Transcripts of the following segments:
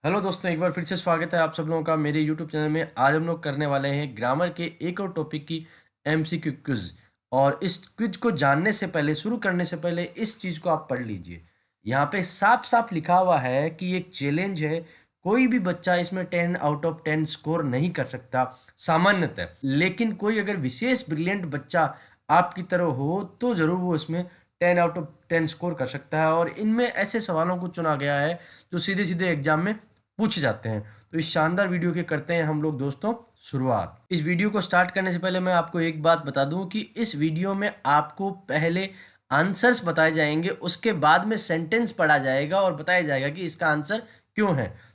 Hello दोस्तों, एक बार फिर से स्वागत है आप सब लोगों का मेरे यूट्यूब चैनल में। आज हम लोग करने वाले हैं ग्रामर के एक और टॉपिक की एमसीक्यू क्विज। और इस क्विज को जानने से पहले, शुरू करने से पहले इस चीज़ को आप पढ़ लीजिए। यहाँ पे साफ साफ लिखा हुआ है कि एक चैलेंज है। कोई भी बच्चा इसमें 10 आउट ऑफ 10 स्कोर नहीं कर सकता सामान्यतः, लेकिन कोई अगर विशेष ब्रिलियंट बच्चा आपकी तरह हो तो ज़रूर वो इसमें 10 आउट ऑफ 10 स्कोर कर सकता है। और इनमें ऐसे सवालों को चुना गया है जो सीधे सीधे एग्जाम में पूछे जाते हैं। तो इस शानदार वीडियो के करते हैं हम लोग दोस्तों शुरुआत। इस वीडियो को स्टार्ट करने से पहले मैं आपको एक बात बता दूं कि इस वीडियो में आपको पहले आंसर्स बताए जाएंगे, उसके बाद में सेंटेंस पढ़ा जाएगा और बताया जाएगा कि इसका आंसर क्यों है।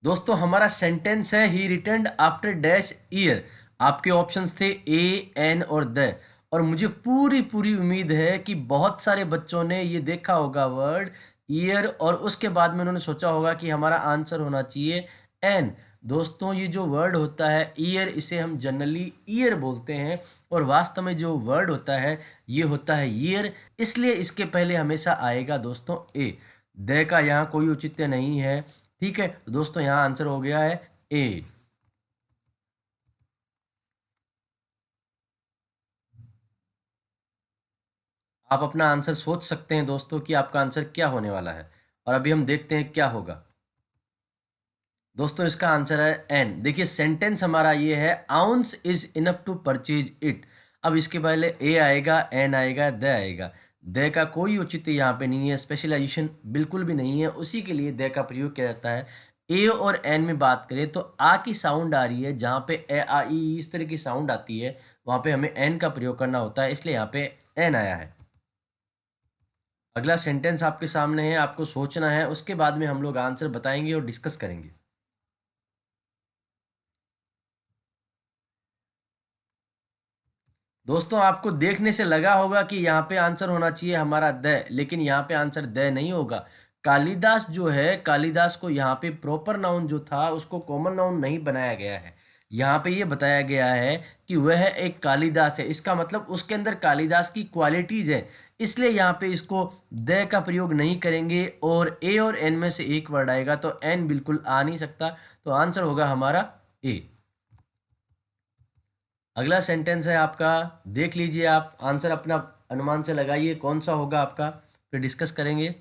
दोस्तों हमारा सेंटेंस है ही रिटर्न्ड आफ्टर डैश ईयर। आपके ऑप्शंस थे ए, एन और द। और मुझे पूरी पूरी उम्मीद है कि बहुत सारे बच्चों ने ये देखा होगा वर्ड ईयर, और उसके बाद में उन्होंने सोचा होगा कि हमारा आंसर होना चाहिए एन। दोस्तों ये जो वर्ड होता है ईयर, इसे हम जनरली ईयर बोलते हैं, और वास्तव में जो वर्ड होता है ये होता है ईयर। इसलिए इसके पहले हमेशा आएगा दोस्तों ए। द का यहाँ कोई औचित्य नहीं है। ठीक है, तो दोस्तों यहाँ आंसर हो गया है ए। आप अपना आंसर सोच सकते हैं दोस्तों कि आपका आंसर क्या होने वाला है, और अभी हम देखते हैं क्या होगा। दोस्तों इसका आंसर है एन। देखिए सेंटेंस हमारा ये है, ounce is enough to purchase it. अब इसके पहले ए आएगा, एन आएगा, द आएगा। द का कोई औचित्य यहाँ पे नहीं है, स्पेशलाइजेशन बिल्कुल भी नहीं है, उसी के लिए द का प्रयोग किया जाता है। ए और एन में बात करें तो आ की साउंड आ रही है, जहाँ पे ए आ ई इस तरह की साउंड आती है वहाँ पे हमें एन का प्रयोग करना होता है, इसलिए यहाँ पे एन आया है। अगला सेंटेंस आपके सामने है, आपको सोचना है, उसके बाद में हम लोग आंसर बताएंगे और डिस्कस करेंगे। दोस्तों आपको देखने से लगा होगा कि यहाँ पे आंसर होना चाहिए हमारा द, लेकिन यहाँ पे आंसर द नहीं होगा। कालिदास जो है, कालिदास को यहाँ पे प्रॉपर नाउन जो था उसको कॉमन नाउन नहीं बनाया गया है। यहाँ पे ये बताया गया है कि वह एक कालिदास है, इसका मतलब उसके अंदर कालिदास की क्वालिटीज है, इसलिए यहाँ पे इसको द का प्रयोग नहीं करेंगे। और ए और एन में से एक वर्ड आएगा तो एन बिल्कुल आ नहीं सकता, तो आंसर होगा हमारा ए। अगला सेंटेंस है आपका, देख लीजिए, आप आंसर अपना अनुमान से लगाइए कौन सा होगा आपका, फिर डिस्कस करेंगे।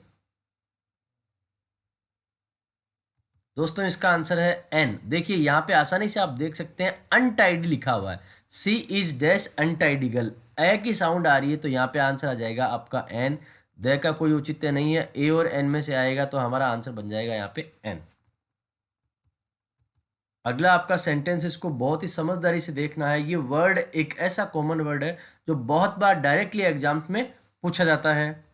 दोस्तों इसका आंसर है एन। देखिए यहाँ पे आसानी से आप देख सकते हैं अनटाइडी लिखा हुआ है, सी इज डैश अनटाइडी गर्ल। ए की साउंड आ रही है तो यहाँ पे आंसर आ जाएगा आपका एन। द का कोई औचित्य नहीं है, ए और एन में से आएगा तो हमारा आंसर बन जाएगा यहाँ पे एन। अगला आपका सेंटेंस, इसको बहुत ही समझदारी से देखना है। ये वर्ड एक ऐसा कॉमन वर्ड है जो बहुत बार डायरेक्टली एग्जाम में पूछा जाता है।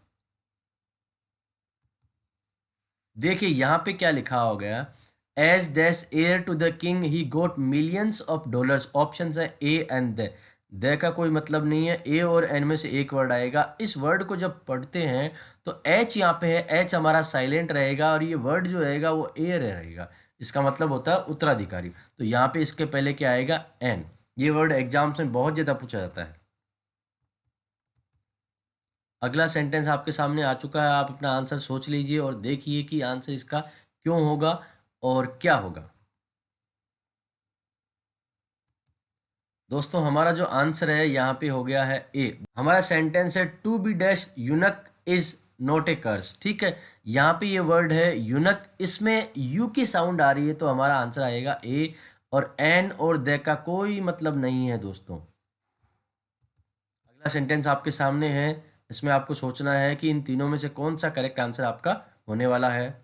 देखिए यहाँ पे क्या लिखा हो गया, as dash heir to the king he got millions of dollars. Option है ए एंड द का कोई मतलब नहीं है, ए और एन में से एक वर्ड आएगा। इस वर्ड को जब पढ़ते हैं तो एच यहाँ पे है, एच हमारा साइलेंट रहेगा और ये वर्ड जो रहेगा वो ए रहेगा। इसका मतलब होता है उत्तराधिकारी, तो यहाँ पे इसके पहले क्या आएगा, एन। ये वर्ड एग्जाम्स में बहुत ज़्यादा पूछा जाता है। अगला सेंटेंस आपके सामने आ चुका है, आप अपना आंसर सोच लीजिए और देखिए कि आंसर इसका क्यों होगा और क्या होगा। दोस्तों हमारा जो आंसर है यहाँ पे हो गया है ए। हमारा सेंटेंस है to be dash eunuch is not a curse. ठीक है, यहाँ पे ये वर्ड है यूनक, इसमें यू की साउंड आ रही है तो हमारा आंसर आएगा ए। और एन और द का कोई मतलब नहीं है दोस्तों। अगला सेंटेंस आपके सामने है, इसमें आपको सोचना है कि इन तीनों में से कौन सा करेक्ट आंसर आपका होने वाला है।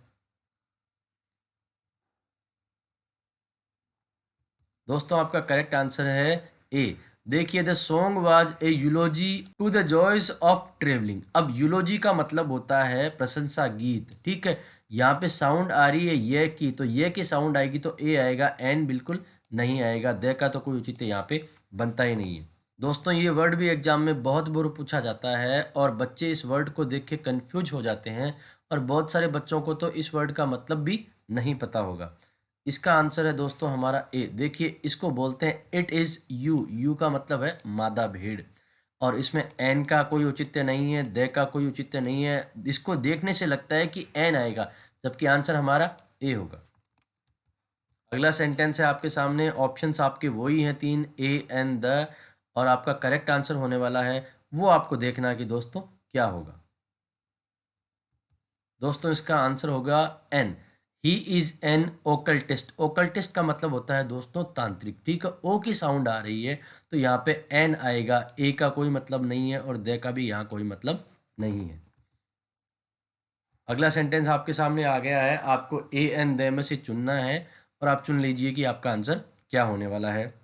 दोस्तों आपका करेक्ट आंसर है ए। देखिए the song was a eulogy to the joys of travelling. अब यूलोजी का मतलब होता है प्रशंसा गीत। ठीक है, यहाँ पे साउंड आ रही है ये की, तो ये की साउंड आएगी तो ए आएगा, एन बिल्कुल नहीं आएगा। द का तो कोई उचित यहाँ पे बनता ही नहीं है। दोस्तों ये वर्ड भी एग्जाम में बहुत बार पूछा जाता है और बच्चे इस वर्ड को देख के कंफ्यूज हो जाते हैं, और बहुत सारे बच्चों को तो इस वर्ड का मतलब भी नहीं पता होगा। इसका आंसर है दोस्तों हमारा ए। देखिए इसको बोलते हैं इट इज़ यू। यू का मतलब है मादा भेड़, और इसमें एन का कोई औचित्य नहीं है, दे का कोई औचित्य नहीं है। इसको देखने से लगता है कि एन आएगा, जबकि आंसर हमारा ए होगा। अगला सेंटेंस है आपके सामने, ऑप्शंस आपके वही हैं तीन, ए एन द, और आपका करेक्ट आंसर होने वाला है वो आपको देखना है कि दोस्तों क्या होगा। दोस्तों इसका आंसर होगा an. He is an occultist. Occultist का मतलब होता है दोस्तों तांत्रिक, ठीक है। ओ की साउंड आ रही है तो यहाँ पे एन आएगा, ए का कोई मतलब नहीं है और दे का भी यहाँ कोई मतलब नहीं है। अगला सेंटेंस आपके सामने आ गया है, आपको ए एन दे में से चुनना है और आप चुन लीजिए कि आपका आंसर क्या होने वाला है।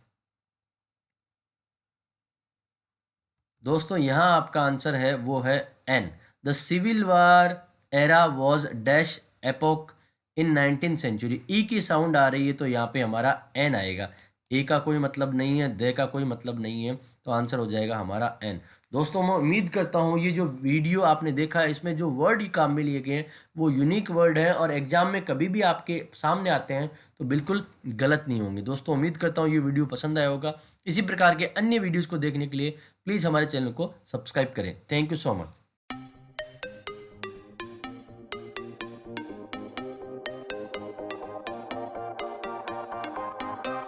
दोस्तों यहाँ आपका आंसर है वो है an. The civil war era was dash epoch in 19th century. E की साउंड आ रही है तो यहाँ पे हमारा एन आएगा। ए का कोई मतलब नहीं है, दे का कोई मतलब नहीं है, तो आंसर हो जाएगा हमारा एन। दोस्तों मैं उम्मीद करता हूँ ये जो वीडियो आपने देखा है इसमें जो वर्ड ही काम में लिए गए हैं वो यूनिक वर्ड है और एग्जाम में कभी भी आपके सामने आते हैं तो बिल्कुल गलत नहीं होंगे। दोस्तों उम्मीद करता हूँ ये वीडियो पसंद आया होगा। इसी प्रकार के अन्य वीडियोस को देखने के लिए प्लीज़ हमारे चैनल को सब्सक्राइब करें। Thank you so much.